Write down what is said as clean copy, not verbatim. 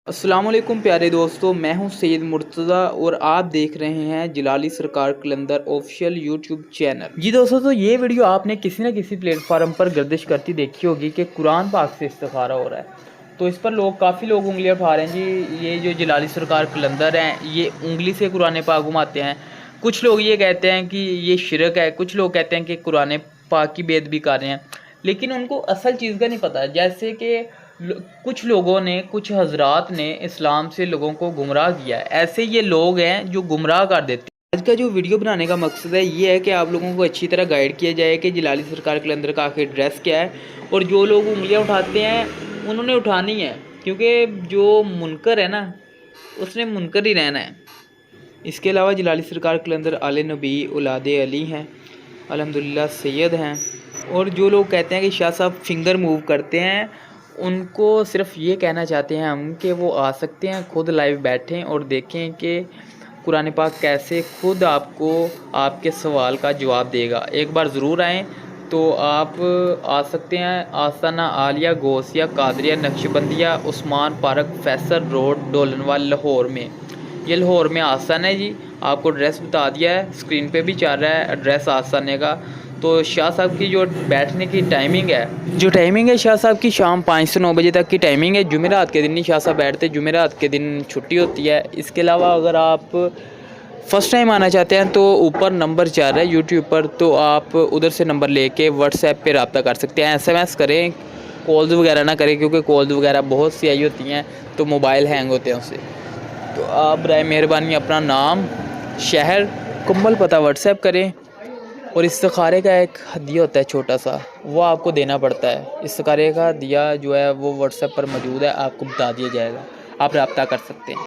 السلام علیکم پیارے دوستو، میں ہوں سید مرتضی اور آپ دیکھ رہے ہیں جلالی سرکار قلندر آفیشیل یوٹیوب چینل۔ جی دوستو، تو یہ ویڈیو آپ نے کسی نہ کسی پلیٹ فارم پر گردش کرتی دیکھی ہوگی کہ قرآن پاک سے استخارہ ہو رہا ہے، تو اس پر کافی لوگ انگلیاں اٹھا رہے ہیں۔ جی یہ جو جلالی سرکار قلندر ہیں یہ انگلی سے قرآن پاک گھماتے ہیں۔ کچھ لوگ یہ کہتے ہیں کہ یہ شرک ہے، کچھ لوگ کہتے ہیں کہ قرآن پاک کی بے ادبی کر رہے ہیں، لیکن ان کو اصل چیز کا نہیں پتہ۔ جیسے کہ کچھ لوگوں نے، کچھ حضرات نے اسلام سے لوگوں کو گمراہ کیا ہے، ایسے یہ لوگ ہیں جو گمراہ کر دیتے ہیں۔ آج کا جو ویڈیو بنانے کا مقصد ہے یہ ہے کہ آپ لوگوں کو اچھی طرح گائیڈ کیا جائے کہ جلالی سرکار قلندر کا آخر ایڈریس کیا ہے، اور جو لوگ انگلیاں اٹھاتے ہیں انہوں نے اٹھانی ہے، کیونکہ جو منکر ہے نا اس نے منکر ہی رہنا ہے۔ اس کے علاوہ جلالی سرکار قلندر آل نبی اولاد علی ہیں، الحمدللہ سید ہیں، اور جو لوگ کہتے ہیں کہ شاہ صاحب فنگر موو کرتے ہیں ان کو صرف یہ کہنا چاہتے ہیں ہم کہ وہ آ سکتے ہیں، خود لائیو بیٹھیں اور دیکھیں کہ قرآن پاک کیسے خود آپ کو آپ کے سوال کا جواب دے گا۔ ایک بار ضرور آئیں تو آپ آ سکتے ہیں آستانہ عالیہ غوثیہ قادریہ نقشبندیہ عثمان پارک فیصل روڈ ڈولنوال لاہور میں۔ یہ لاہور میں آستانہ ہے جی، آپ کو ایڈریس بتا دیا ہے، اسکرین پہ بھی چل رہا ہے ایڈریس آستانے کا۔ تو شاہ صاحب کی جو بیٹھنے کی ٹائمنگ ہے شاہ صاحب کی شام 5 سے 9 بجے تک کی ٹائمنگ ہے۔ جمعرات کے دن نہیں شاہ صاحب بیٹھتے، جمعرات کے دن چھٹی ہوتی ہے۔ اس کے علاوہ اگر آپ فرسٹ ٹائم آنا چاہتے ہیں تو اوپر نمبر چل رہا ہے یوٹیوب پر، تو آپ ادھر سے نمبر لے کے واٹس ایپ پہ رابطہ کر سکتے ہیں۔ SMS کریں، کالز وغیرہ نہ کریں، کیونکہ کالز وغیرہ بہت سی آئی ہوتی ہیں تو موبائل ہینگ ہوتے ہیں اس سے۔ تو آپ برائے مہربانی اپنا نام، شہر، مکمل پتہ واٹس ایپ کریں، اور استخارے کا ایک ہدیہ ہوتا ہے چھوٹا سا، وہ آپ کو دینا پڑتا ہے۔ استخارے کا ہدیہ جو ہے وہ واٹس ایپ پر موجود ہے، آپ کو بتا دیا جائے گا، آپ رابطہ کر سکتے ہیں۔